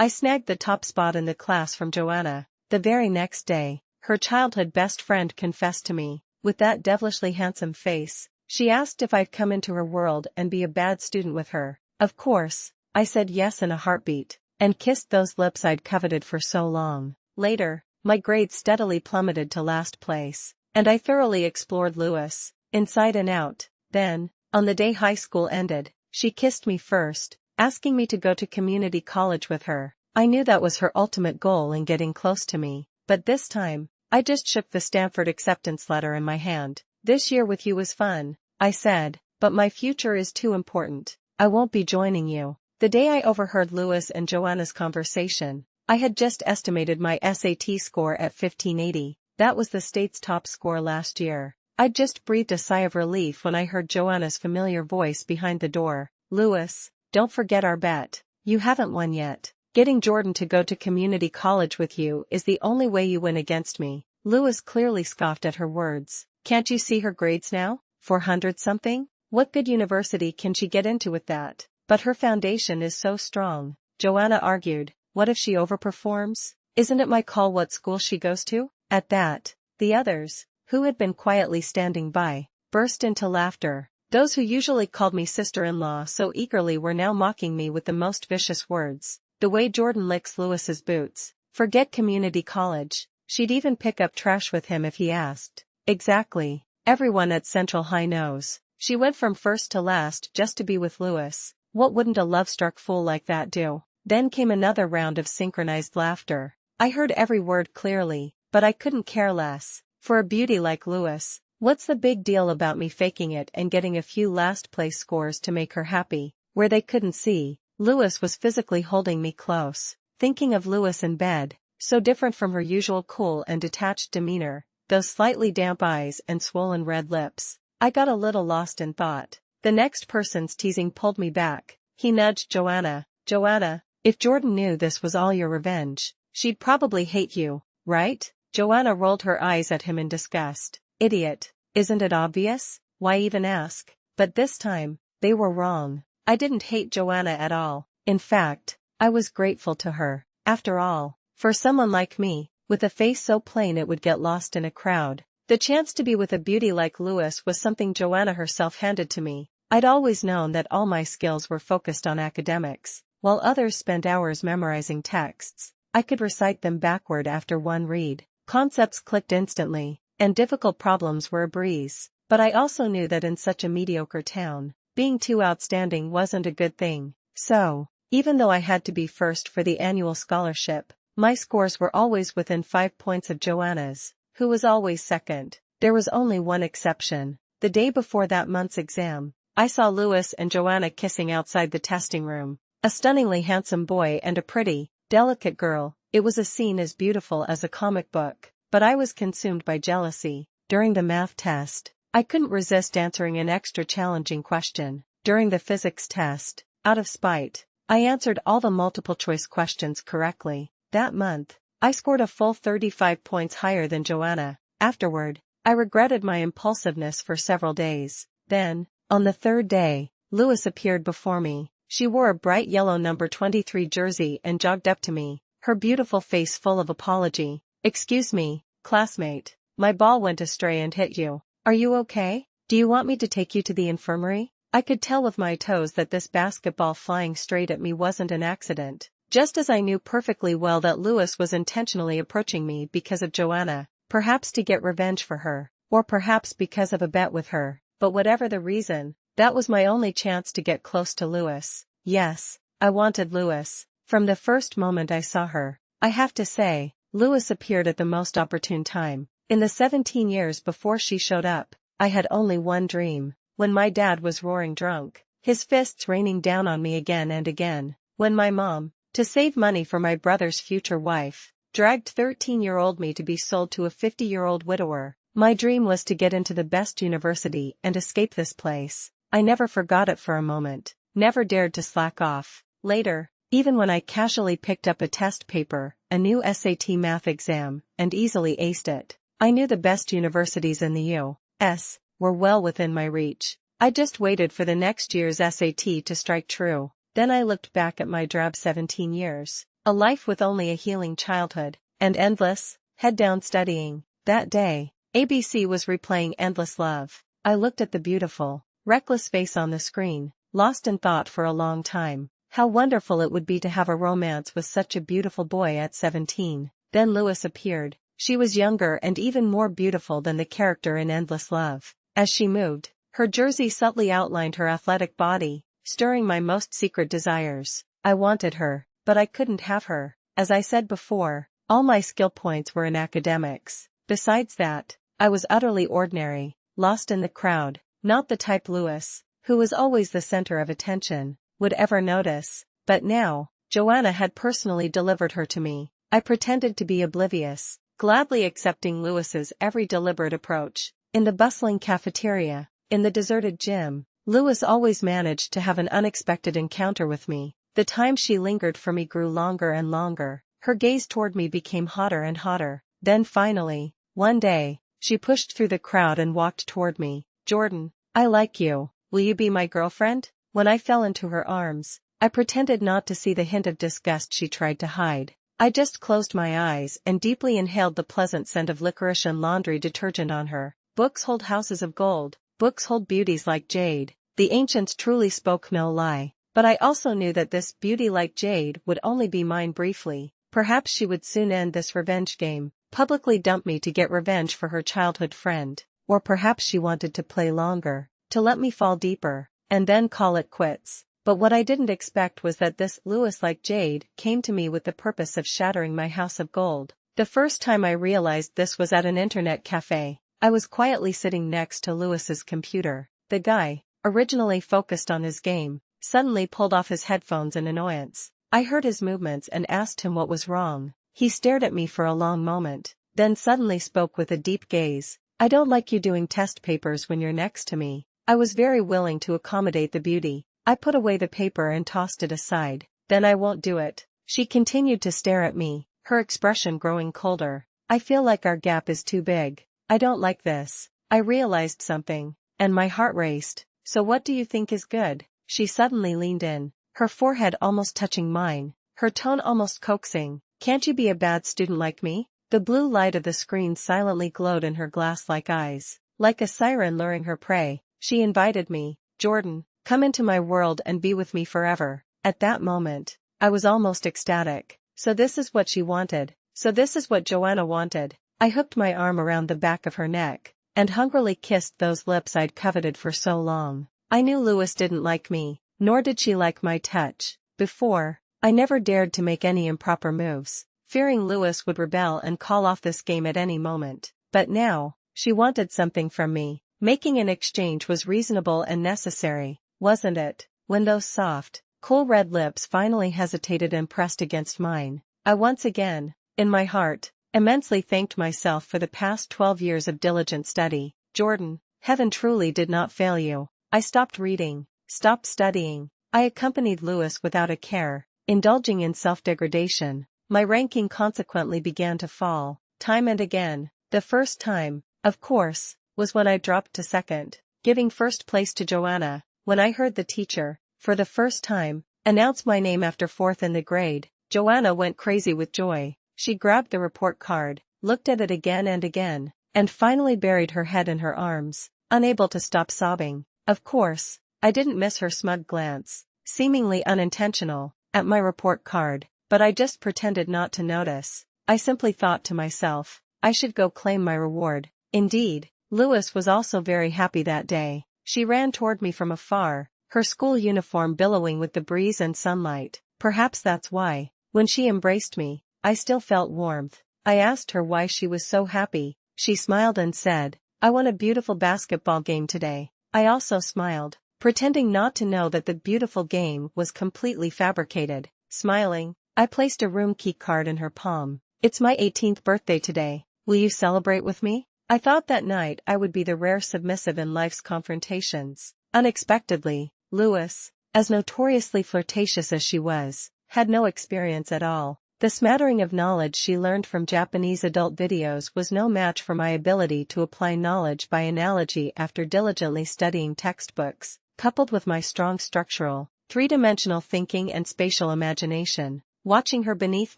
I snagged the top spot in the class from Joanna. The very next day, her childhood best friend confessed to me, with that devilishly handsome face. She asked if I'd come into her world and be a bad student with her. Of course, I said yes in a heartbeat, and kissed those lips I'd coveted for so long. Later, my grades steadily plummeted to last place, and I thoroughly explored Lewis, inside and out. Then, on the day high school ended, she kissed me first, asking me to go to community college with her. I knew that was her ultimate goal in getting close to me, but this time, I just shook the Stanford acceptance letter in my hand. "This year with you was fun," I said, "but my future is too important. I won't be joining you." The day I overheard Lewis and Joanna's conversation, I had just estimated my SAT score at 1580. That was the state's top score last year. I'd just breathed a sigh of relief when I heard Joanna's familiar voice behind the door. "Lewis, don't forget our bet. You haven't won yet. Getting Jordan to go to community college with you is the only way you win against me." Lewis clearly scoffed at her words. "Can't you see her grades now? 400 something? What good university can she get into with that?" "But her foundation is so strong," Joanna argued. "What if she overperforms? Isn't it my call what school she goes to?" At that, the others, who had been quietly standing by, burst into laughter. Those who usually called me sister-in-law so eagerly were now mocking me with the most vicious words. "The way Jordan licks Lewis's boots. Forget community college. She'd even pick up trash with him if he asked." Exactly. Everyone at Central High knows. She went from first to last just to be with Lewis. What wouldn't a love-struck fool like that do? Then came another round of synchronized laughter. I heard every word clearly, but I couldn't care less. For a beauty like Lewis, what's the big deal about me faking it and getting a few last-place scores to make her happy? Where they couldn't see, Lewis was physically holding me close. Thinking of Lewis in bed, so different from her usual cool and detached demeanor, those slightly damp eyes and swollen red lips, I got a little lost in thought. The next person's teasing pulled me back. He nudged Joanna. "Joanna, if Jordan knew this was all your revenge, she'd probably hate you, right?" Joanna rolled her eyes at him in disgust. "Idiot, isn't it obvious? Why even ask?" But this time, they were wrong. I didn't hate Joanna at all. In fact, I was grateful to her. After all, for someone like me, with a face so plain it would get lost in a crowd, the chance to be with a beauty like Lewis was something Joanna herself handed to me. I'd always known that all my skills were focused on academics, while others spent hours memorizing texts. I could recite them backward after one read. Concepts clicked instantly, and difficult problems were a breeze. But I also knew that in such a mediocre town, being too outstanding wasn't a good thing. So, even though I had to be first for the annual scholarship, my scores were always within 5 points of Joanna's, who was always second. There was only one exception. The day before that month's exam, I saw Lewis and Joanna kissing outside the testing room. A stunningly handsome boy and a pretty, delicate girl. It was a scene as beautiful as a comic book, but I was consumed by jealousy. During the math test, I couldn't resist answering an extra challenging question. During the physics test, out of spite, I answered all the multiple-choice questions correctly. That month, I scored a full 35 points higher than Joanna. Afterward, I regretted my impulsiveness for several days. Then, on the third day, Lewis appeared before me. She wore a bright yellow number 23 jersey and jogged up to me, her beautiful face full of apology. "Excuse me, classmate, my ball went astray and hit you. Are you okay? Do you want me to take you to the infirmary?" I could tell with my toes that this basketball flying straight at me wasn't an accident, just as I knew perfectly well that Lewis was intentionally approaching me because of Joanna, perhaps to get revenge for her, or perhaps because of a bet with her. But whatever the reason, that was my only chance to get close to Lewis. Yes, I wanted Lewis. From the first moment I saw her, I have to say, Lewis appeared at the most opportune time. In the 17 years before she showed up, I had only one dream. When my dad was roaring drunk, his fists raining down on me again and again. When my mom, to save money for my brother's future wife, dragged 13-year-old me to be sold to a 50-year-old widower. My dream was to get into the best university and escape this place. I never forgot it for a moment, never dared to slack off. Later, even when I casually picked up a test paper, a new SAT math exam, and easily aced it, I knew the best universities in the U.S. were well within my reach. I just waited for the next year's SAT to strike true. Then I looked back at my drab 17 years. A life with only a healing childhood, and endless, head-down studying. That day, ABC was replaying Endless Love. I looked at the beautiful, reckless face on the screen, lost in thought for a long time. How wonderful it would be to have a romance with such a beautiful boy at 17. Then Lewis appeared. She was younger and even more beautiful than the character in Endless Love. As she moved, her jersey subtly outlined her athletic body, stirring my most secret desires. I wanted her, but I couldn't have her. As I said before, all my skill points were in academics. Besides that, I was utterly ordinary, lost in the crowd, not the type Lewis, who was always the center of attention, would ever notice. But now, Joanna had personally delivered her to me. I pretended to be oblivious, gladly accepting Lewis's every deliberate approach. In the bustling cafeteria, in the deserted gym, Lewis always managed to have an unexpected encounter with me. The time she lingered for me grew longer and longer. Her gaze toward me became hotter and hotter. Then finally, one day, she pushed through the crowd and walked toward me. "Jordan, I like you. Will you be my girlfriend?" When I fell into her arms, I pretended not to see the hint of disgust she tried to hide. I just closed my eyes and deeply inhaled the pleasant scent of licorice and laundry detergent on her. Books hold houses of gold, books hold beauties like jade. The ancients truly spoke no lie. But I also knew that this beauty like jade would only be mine briefly. Perhaps she would soon end this revenge game, publicly dump me to get revenge for her childhood friend. Or perhaps she wanted to play longer, to let me fall deeper, and then call it quits. But what I didn't expect was that this Lewis like jade came to me with the purpose of shattering my house of gold. The first time I realized this was at an internet cafe. I was quietly sitting next to Lewis's computer. The guy, originally focused on his game, suddenly pulled off his headphones in annoyance. I heard his movements and asked him what was wrong. He stared at me for a long moment, then suddenly spoke with a deep gaze. "I don't like you doing test papers when you're next to me." I was very willing to accommodate the beauty. I put away the paper and tossed it aside. "Then I won't do it." She continued to stare at me, her expression growing colder. "I feel like our gap is too big. I don't like this." I realized something, and my heart raced. "So what do you think is good?" She suddenly leaned in, her forehead almost touching mine, her tone almost coaxing. "Can't you be a bad student like me?" The blue light of the screen silently glowed in her glass-like eyes. Like a siren luring her prey, she invited me. "Jordan, come into my world and be with me forever." At that moment, I was almost ecstatic. So this is what she wanted. So this is what Joanna wanted. I hooked my arm around the back of her neck, and hungrily kissed those lips I'd coveted for so long. I knew Lewis didn't like me, nor did she like my touch. Before, I never dared to make any improper moves, fearing Lewis would rebel and call off this game at any moment. But now, she wanted something from me. Making an exchange was reasonable and necessary, wasn't it? When those soft, cool red lips finally hesitated and pressed against mine, I once again, in my heart, immensely thanked myself for the past 12 years of diligent study. "Jordan, heaven truly did not fail you." I stopped reading, stopped studying. I accompanied Lewis without a care, indulging in self-degradation. My ranking consequently began to fall, time and again. The first time, of course, was when I dropped to second, giving first place to Joanna. When I heard the teacher, for the first time, announce my name after fourth in the grade, Joanna went crazy with joy. She grabbed the report card, looked at it again, and finally buried her head in her arms, unable to stop sobbing. Of course, I didn't miss her smug glance, seemingly unintentional, at my report card, but I just pretended not to notice. I simply thought to myself, I should go claim my reward. Indeed, Lewis was also very happy that day. She ran toward me from afar, her school uniform billowing with the breeze and sunlight. Perhaps that's why, when she embraced me, I still felt warmth. I asked her why she was so happy. She smiled and said, "I won a beautiful basketball game today." I also smiled, pretending not to know that the beautiful game was completely fabricated. Smiling, I placed a room key card in her palm. "It's my 18th birthday today. Will you celebrate with me?" I thought that night I would be the rare submissive in life's confrontations. Unexpectedly, Lewis, as notoriously flirtatious as she was, had no experience at all. The smattering of knowledge she learned from Japanese adult videos was no match for my ability to apply knowledge by analogy after diligently studying textbooks, coupled with my strong structural, three-dimensional thinking and spatial imagination. watching her beneath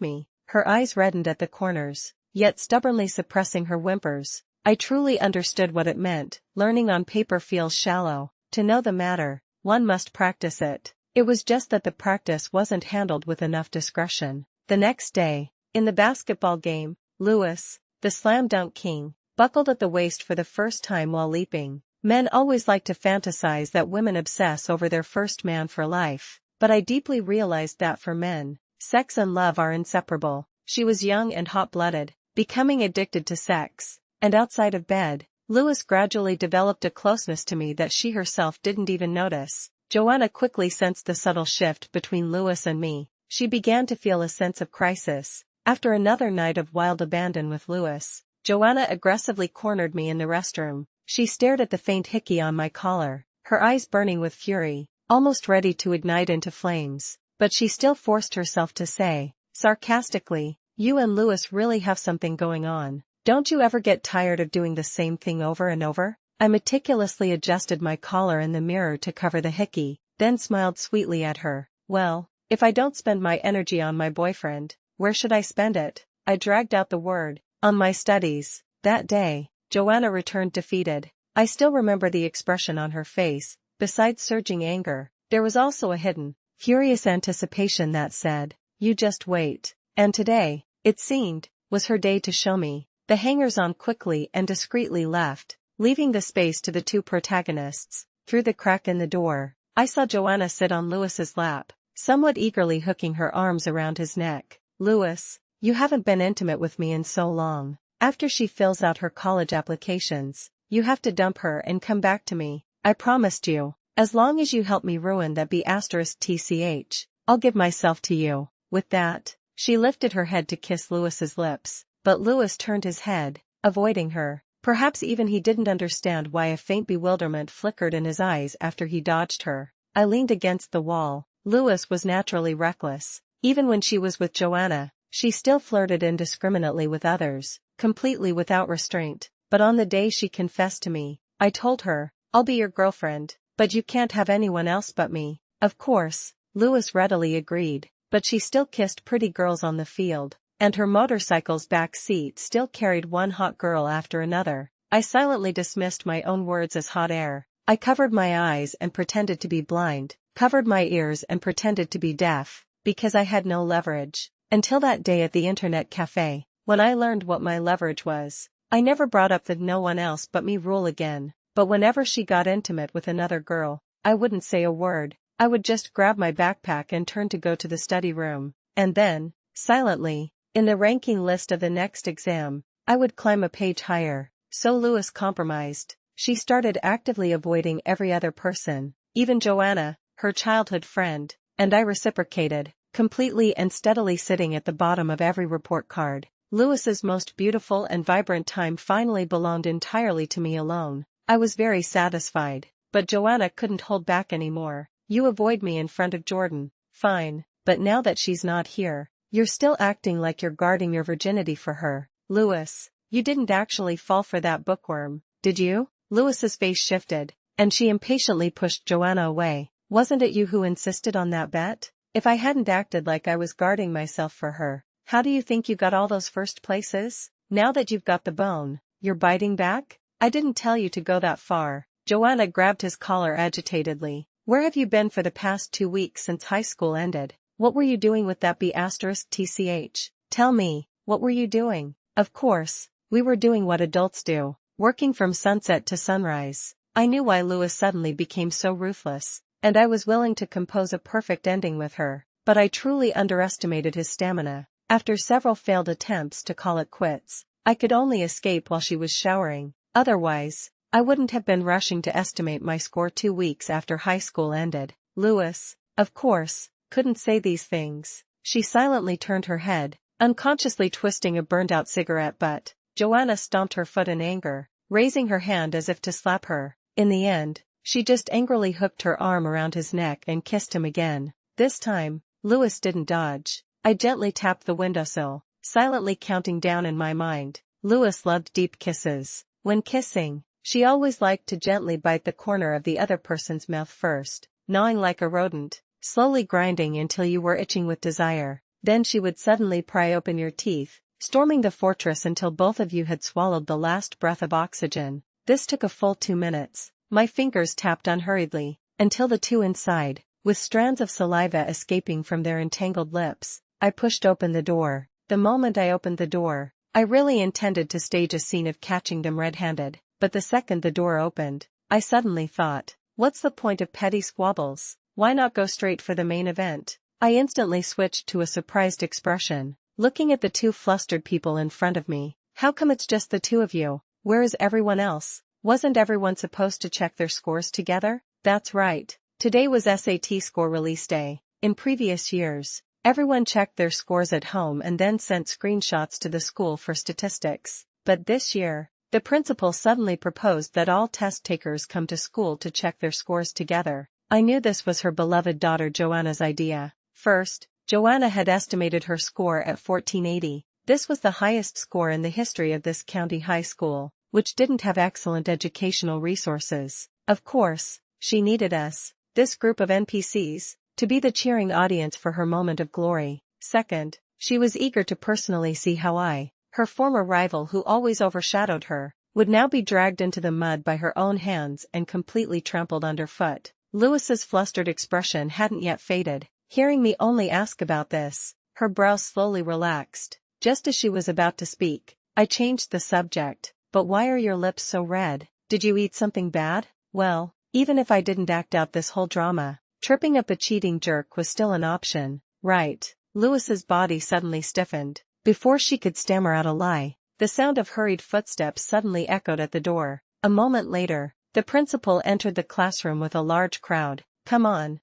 me, her eyes reddened at the corners, yet stubbornly suppressing her whimpers. I truly understood what it meant. Learning on paper feels shallow. To know the matter, one must practice it. It was just that the practice wasn't handled with enough discretion. The next day, in the basketball game, Lewis, the slam dunk king, buckled at the waist for the first time while leaping. Men always like to fantasize that women obsess over their first man for life, but I deeply realized that for men, sex and love are inseparable. She was young and hot-blooded, becoming addicted to sex, and outside of bed, Lewis gradually developed a closeness to me that she herself didn't even notice. Joanna quickly sensed the subtle shift between Lewis and me. She began to feel a sense of crisis. After another night of wild abandon with Lewis, Joanna aggressively cornered me in the restroom. She stared at the faint hickey on my collar, her eyes burning with fury, almost ready to ignite into flames. But she still forced herself to say, sarcastically, "You and Lewis really have something going on. Don't you ever get tired of doing the same thing over and over?" I meticulously adjusted my collar in the mirror to cover the hickey, then smiled sweetly at her. "Well, if I don't spend my energy on my boyfriend, where should I spend it?" I dragged out the word. "On my studies." That day, Joanna returned defeated. I still remember the expression on her face. Besides surging anger, there was also a hidden, furious anticipation that said, "You just wait." And today, it seemed, was her day to show me. The hangers-on quickly and discreetly left, leaving the space to the two protagonists. Through the crack in the door, I saw Joanna sit on Lewis's lap, somewhat eagerly hooking her arms around his neck. "Lewis, you haven't been intimate with me in so long. After she fills out her college applications, you have to dump her and come back to me. I promised you, as long as you help me ruin that B*TCH, I'll give myself to you." With that, she lifted her head to kiss Lewis's lips, but Lewis turned his head, avoiding her. Perhaps even he didn't understand why a faint bewilderment flickered in his eyes after he dodged her. I leaned against the wall. Lewis was naturally reckless. Even when she was with Joanna, she still flirted indiscriminately with others, completely without restraint. But on the day she confessed to me, I told her, "I'll be your girlfriend, but you can't have anyone else but me." Of course, Lewis readily agreed, but she still kissed pretty girls on the field, and her motorcycle's back seat still carried one hot girl after another. I silently dismissed my own words as hot air. I covered my eyes and pretended to be blind, covered my ears and pretended to be deaf, because I had no leverage. Until that day at the internet cafe, when I learned what my leverage was. I never brought up the "no one else but me" rule again, but whenever she got intimate with another girl, I wouldn't say a word. I would just grab my backpack and turn to go to the study room, and then, silently, in the ranking list of the next exam, I would climb a page higher. So Lewis compromised. She started actively avoiding every other person, even Joanna, her childhood friend, and I reciprocated, completely and steadily sitting at the bottom of every report card. Lewis's most beautiful and vibrant time finally belonged entirely to me alone. I was very satisfied, but Joanna couldn't hold back anymore. "You avoid me in front of Jordan. Fine, but now that she's not here, you're still acting like you're guarding your virginity for her." "Lewis, you didn't actually fall for that bookworm, did you?" Lewis's face shifted, and she impatiently pushed Joanna away. "Wasn't it you who insisted on that bet? If I hadn't acted like I was guarding myself for her, how do you think you got all those first places? Now that you've got the bone, you're biting back? I didn't tell you to go that far." Joanna grabbed his collar agitatedly. "Where have you been for the past 2 weeks since high school ended? What were you doing with that B*TCH? Tell me, what were you doing?" Of course, we were doing what adults do, working from sunset to sunrise. I knew why Lewis suddenly became so ruthless, and I was willing to compose a perfect ending with her, but I truly underestimated his stamina. After several failed attempts to call it quits, I could only escape while she was showering. Otherwise, I wouldn't have been rushing to estimate my score 2 weeks after high school ended. Lewis, of course, couldn't say these things. She silently turned her head, unconsciously twisting a burned-out cigarette butt. Joanna stomped her foot in anger, raising her hand as if to slap her. In the end, she just angrily hooked her arm around his neck and kissed him again. This time, Lewis didn't dodge. I gently tapped the windowsill, silently counting down in my mind. Lewis loved deep kisses. When kissing, she always liked to gently bite the corner of the other person's mouth first, gnawing like a rodent, slowly grinding until you were itching with desire. Then she would suddenly pry open your teeth, storming the fortress until both of you had swallowed the last breath of oxygen. This took a full 2 minutes. My fingers tapped unhurriedly, until the two inside, with strands of saliva escaping from their entangled lips, I pushed open the door. The moment I opened the door, I really intended to stage a scene of catching them red-handed, but the second the door opened, I suddenly thought, what's the point of petty squabbles? Why not go straight for the main event? I instantly switched to a surprised expression, looking at the two flustered people in front of me. How come it's just the two of you? Where is everyone else? Wasn't everyone supposed to check their scores together? That's right. Today was SAT score release day. In previous years, everyone checked their scores at home and then sent screenshots to the school for statistics. But this year, the principal suddenly proposed that all test takers come to school to check their scores together. I knew this was her beloved daughter Joanna's idea. First, Joanna had estimated her score at 1480. This was the highest score in the history of this county high school, which didn't have excellent educational resources. Of course, she needed us, this group of NPCs, to be the cheering audience for her moment of glory. Second, she was eager to personally see how I, her former rival who always overshadowed her, would now be dragged into the mud by her own hands and completely trampled underfoot. Lewis's flustered expression hadn't yet faded. Hearing me only ask about this, her brow slowly relaxed. Just as she was about to speak, I changed the subject. But why are your lips so red? Did you eat something bad? Well, even if I didn't act out this whole drama, tripping up a cheating jerk was still an option, right? Lewis's body suddenly stiffened. Before she could stammer out a lie, the sound of hurried footsteps suddenly echoed at the door. A moment later, the principal entered the classroom with a large crowd. Come on,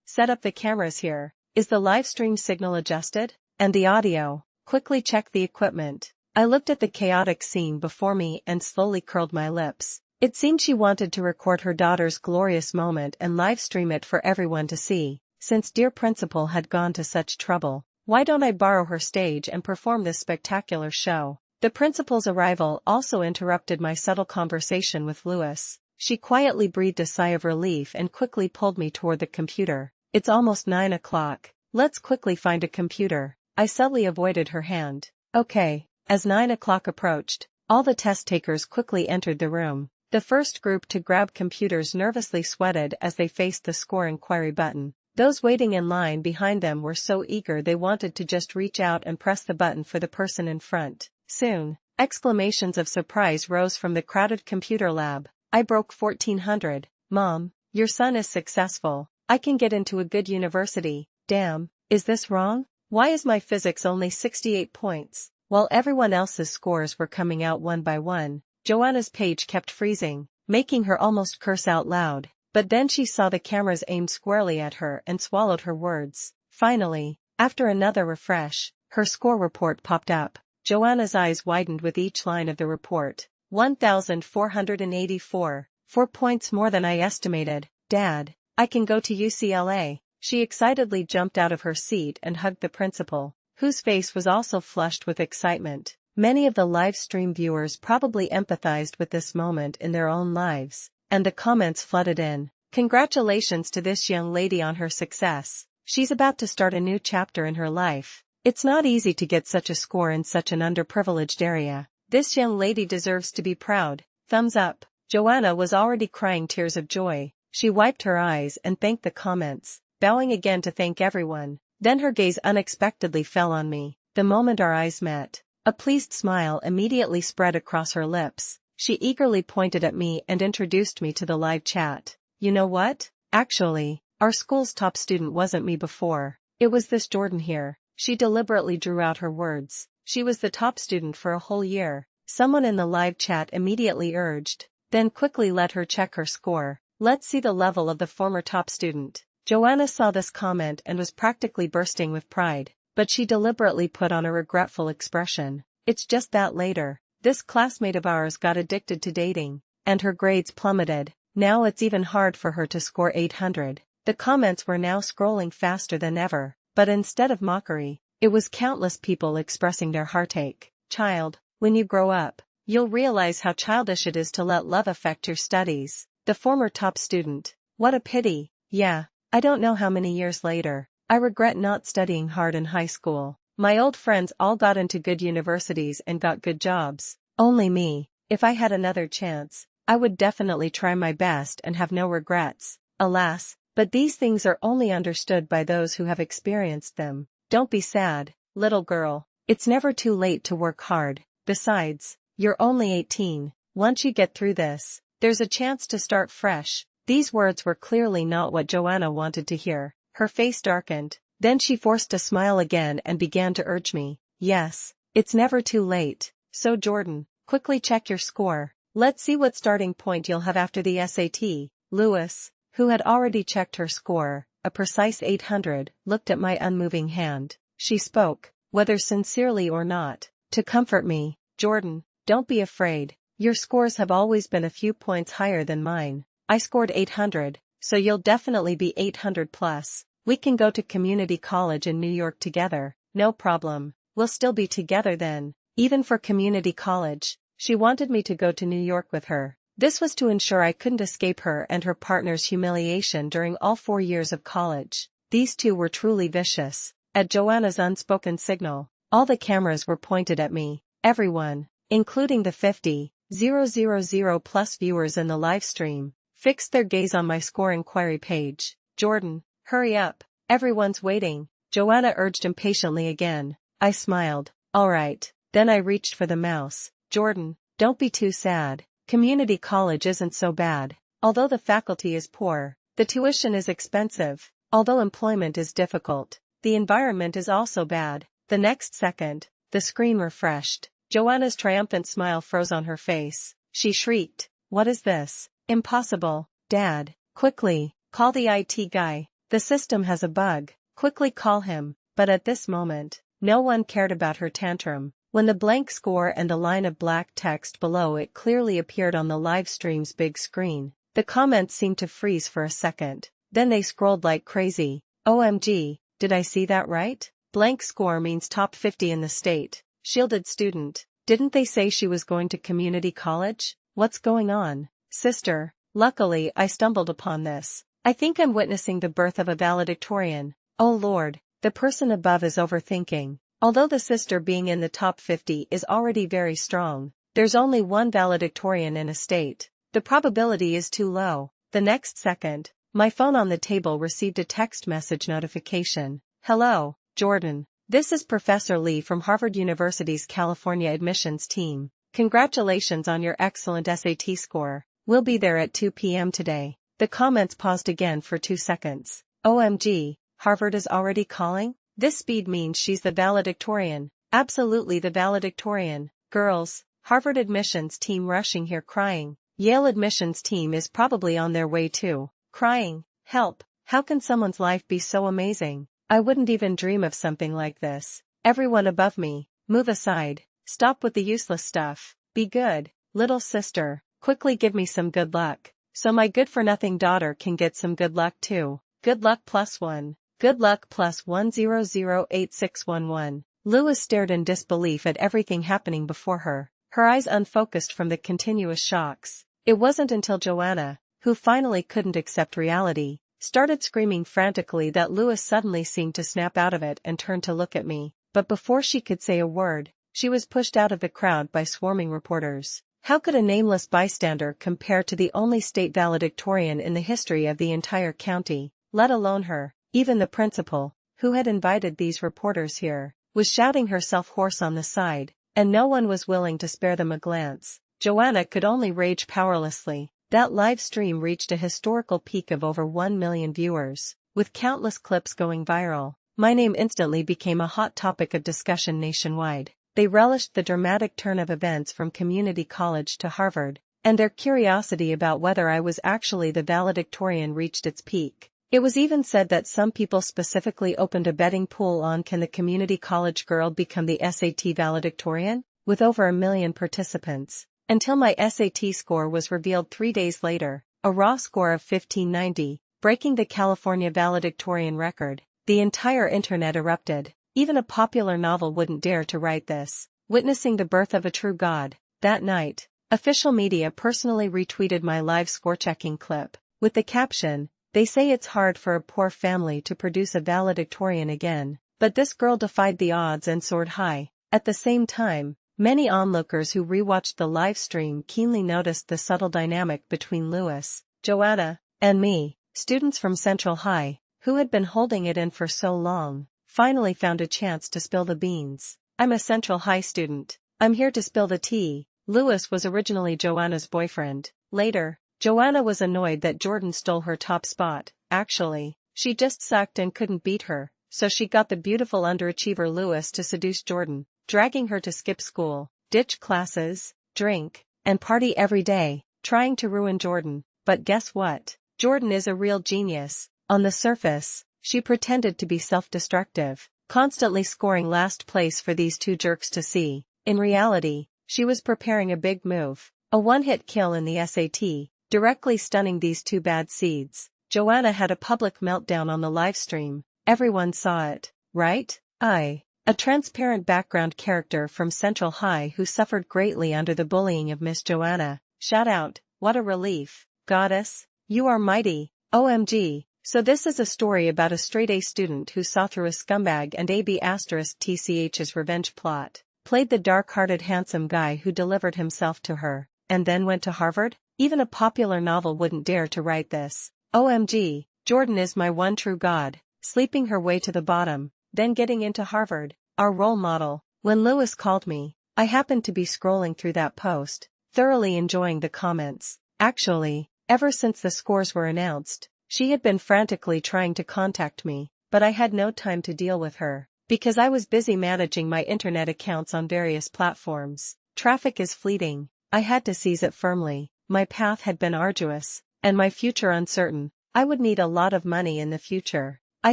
set up the cameras here. Is the live stream signal adjusted? And the audio? Quickly check the equipment. I looked at the chaotic scene before me and slowly curled my lips. It seemed she wanted to record her daughter's glorious moment and live stream it for everyone to see. Since dear principal had gone to such trouble, why don't I borrow her stage and perform this spectacular show? The principal's arrival also interrupted my subtle conversation with Lewis. She quietly breathed a sigh of relief and quickly pulled me toward the computer. It's almost 9 o'clock. Let's quickly find a computer. I subtly avoided her hand. Okay. As 9 o'clock approached, all the test takers quickly entered the room. The first group to grab computers nervously sweated as they faced the score inquiry button. Those waiting in line behind them were so eager they wanted to just reach out and press the button for the person in front. Soon, exclamations of surprise rose from the crowded computer lab. I broke 1400. Mom, your son is successful. I can get into a good university. Damn, is this wrong? Why is my physics only 68 points? While everyone else's scores were coming out one by one, Joanna's page kept freezing, making her almost curse out loud. But then she saw the cameras aimed squarely at her and swallowed her words. Finally, after another refresh, her score report popped up. Joanna's eyes widened with each line of the report. 1,484. 4 points more than I estimated. Dad, I can go to UCLA. She excitedly jumped out of her seat and hugged the principal, whose face was also flushed with excitement. Many of the live stream viewers probably empathized with this moment in their own lives, and the comments flooded in. Congratulations to this young lady on her success. She's about to start a new chapter in her life. It's not easy to get such a score in such an underprivileged area. This young lady deserves to be proud. Thumbs up. Joanna was already crying tears of joy. She wiped her eyes and thanked the comments, bowing again to thank everyone. Then her gaze unexpectedly fell on me. The moment our eyes met, a pleased smile immediately spread across her lips. She eagerly pointed at me and introduced me to the live chat. You know what? Actually, our school's top student wasn't me before. It was this Jordan here. She deliberately drew out her words. She was the top student for a whole year. Someone in the live chat immediately urged, then quickly let her check her score. Let's see the level of the former top student. Joanna saw this comment and was practically bursting with pride, but she deliberately put on a regretful expression. It's just that later, this classmate of ours got addicted to dating, and her grades plummeted. Now it's even hard for her to score 800. The comments were now scrolling faster than ever, but instead of mockery, it was countless people expressing their heartache. Child, when you grow up, you'll realize how childish it is to let love affect your studies. The former top student. What a pity. Yeah, I don't know how many years later, I regret not studying hard in high school. My old friends all got into good universities and got good jobs. Only me. If I had another chance, I would definitely try my best and have no regrets. Alas, but these things are only understood by those who have experienced them. Don't be sad, little girl. It's never too late to work hard. Besides, you're only 18. Once you get through this, there's a chance to start fresh. These words were clearly not what Joanna wanted to hear. Her face darkened. Then she forced a smile again and began to urge me. Yes, it's never too late. So Jordan, quickly check your score. Let's see what starting point you'll have after the SAT. Lewis, who had already checked her score, a precise 800, looked at my unmoving hand. She spoke, whether sincerely or not, to comfort me. Jordan, don't be afraid. Your scores have always been a few points higher than mine. I scored 800, so you'll definitely be 800 plus. We can go to community college in New York together, no problem. We'll still be together then. Even for community college, she wanted me to go to New York with her. This was to ensure I couldn't escape her and her partner's humiliation during all 4 years of college. These two were truly vicious. At Joanna's unspoken signal, all the cameras were pointed at me. Everyone, including the 50,000 plus viewers in the live stream, fixed their gaze on my score inquiry page. Jordan, hurry up. Everyone's waiting. Joanna urged impatiently again. I smiled. All right. Then I reached for the mouse. Jordan, don't be too sad. Community college isn't so bad. Although the faculty is poor, the tuition is expensive. Although employment is difficult, the environment is also bad. The next second, the screen refreshed. Joanna's triumphant smile froze on her face. She shrieked. What is this? Impossible. Dad, quickly, call the IT guy. The system has a bug. Quickly call him. But at this moment, no one cared about her tantrum. When the blank score and the line of black text below it clearly appeared on the live stream's big screen, the comments seemed to freeze for a second. Then they scrolled like crazy. OMG, did I see that right? Blank score means top 50 in the state. Shielded student. Didn't they say she was going to community college? What's going on? Sister, luckily I stumbled upon this. I think I'm witnessing the birth of a valedictorian. Oh Lord, the person above is overthinking. Although the sister being in the top 50 is already very strong, there's only one valedictorian in a state. The probability is too low. The next second, my phone on the table received a text message notification. Hello, Jordan. This is Professor Lee from Harvard University's California admissions team. Congratulations on your excellent SAT score. We'll be there at 2 p.m. today. The comments paused again for 2 seconds. OMG, Harvard is already calling? This speed means she's the valedictorian. Absolutely the valedictorian. Girls, Harvard admissions team rushing here crying. Yale admissions team is probably on their way too. Crying, help, how can someone's life be so amazing? I wouldn't even dream of something like this. Everyone above me, move aside. Stop with the useless stuff. Be good, little sister. Quickly give me some good luck, so my good-for-nothing daughter can get some good luck too. Good luck +1. Good luck +1008611. Lewis stared in disbelief at everything happening before her, her eyes unfocused from the continuous shocks. It wasn't until Joanna, who finally couldn't accept reality, started screaming frantically that Lewis suddenly seemed to snap out of it and turn to look at me. But before she could say a word, she was pushed out of the crowd by swarming reporters. How could a nameless bystander compare to the only state valedictorian in the history of the entire county, let alone her? Even the principal, who had invited these reporters here, was shouting herself hoarse on the side, and no one was willing to spare them a glance. Joanna could only rage powerlessly. That live stream reached a historical peak of over 1 million viewers, with countless clips going viral. My name instantly became a hot topic of discussion nationwide. They relished the dramatic turn of events from community college to Harvard, and their curiosity about whether I was actually the valedictorian reached its peak. It was even said that some people specifically opened a betting pool on can the community college girl become the SAT valedictorian, with over 1 million participants. Until my SAT score was revealed 3 days later, a raw score of 1590, breaking the California valedictorian record. The entire internet erupted. Even a popular novel wouldn't dare to write this. Witnessing the birth of a true god. That night, official media personally retweeted my live score-checking clip, with the caption, They say it's hard for a poor family to produce a valedictorian again, but this girl defied the odds and soared high. At the same time, many onlookers who rewatched the live stream keenly noticed the subtle dynamic between Lewis, Joanna, and me. Students from Central High, who had been holding it in for so long, finally found a chance to spill the beans. I'm a Central High student. I'm here to spill the tea. Lewis was originally Joanna's boyfriend. Later, Joanna was annoyed that Jordan stole her top spot. Actually, she just sucked and couldn't beat her, so she got the beautiful underachiever Lewis to seduce Jordan, dragging her to skip school, ditch classes, drink, and party every day, trying to ruin Jordan. But guess what? Jordan is a real genius. On the surface, she pretended to be self-destructive, constantly scoring last place for these two jerks to see. In reality, she was preparing a big move, a one-hit kill in the SAT, directly stunning these two bad seeds. Joanna had a public meltdown on the livestream. Everyone saw it, right? A transparent background character from Central High who suffered greatly under the bullying of Miss Joanna. Shout out, what a relief. Goddess, you are mighty. OMG. So this is a story about a straight-A student who saw through a scumbag and AB*TCH's revenge plot, played the dark-hearted handsome guy who delivered himself to her, and then went to Harvard? Even a popular novel wouldn't dare to write this. OMG, Jordan is my one true god, sleeping her way to the bottom, then getting into Harvard, our role model. When Lewis called me, I happened to be scrolling through that post, thoroughly enjoying the comments. Actually, ever since the scores were announced, she had been frantically trying to contact me, but I had no time to deal with her, because I was busy managing my internet accounts on various platforms. Traffic is fleeting. I had to seize it firmly. My path had been arduous, and my future uncertain. I would need a lot of money in the future. I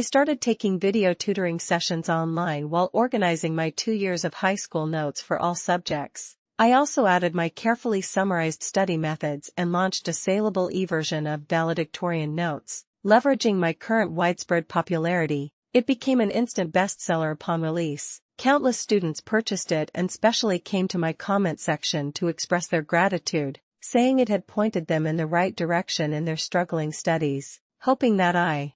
started taking video tutoring sessions online while organizing my 2 years of high school notes for all subjects. I also added my carefully summarized study methods and launched a saleable e-version of valedictorian notes. Leveraging my current widespread popularity, it became an instant bestseller upon release. Countless students purchased it and specially came to my comment section to express their gratitude, saying it had pointed them in the right direction in their struggling studies, hoping that I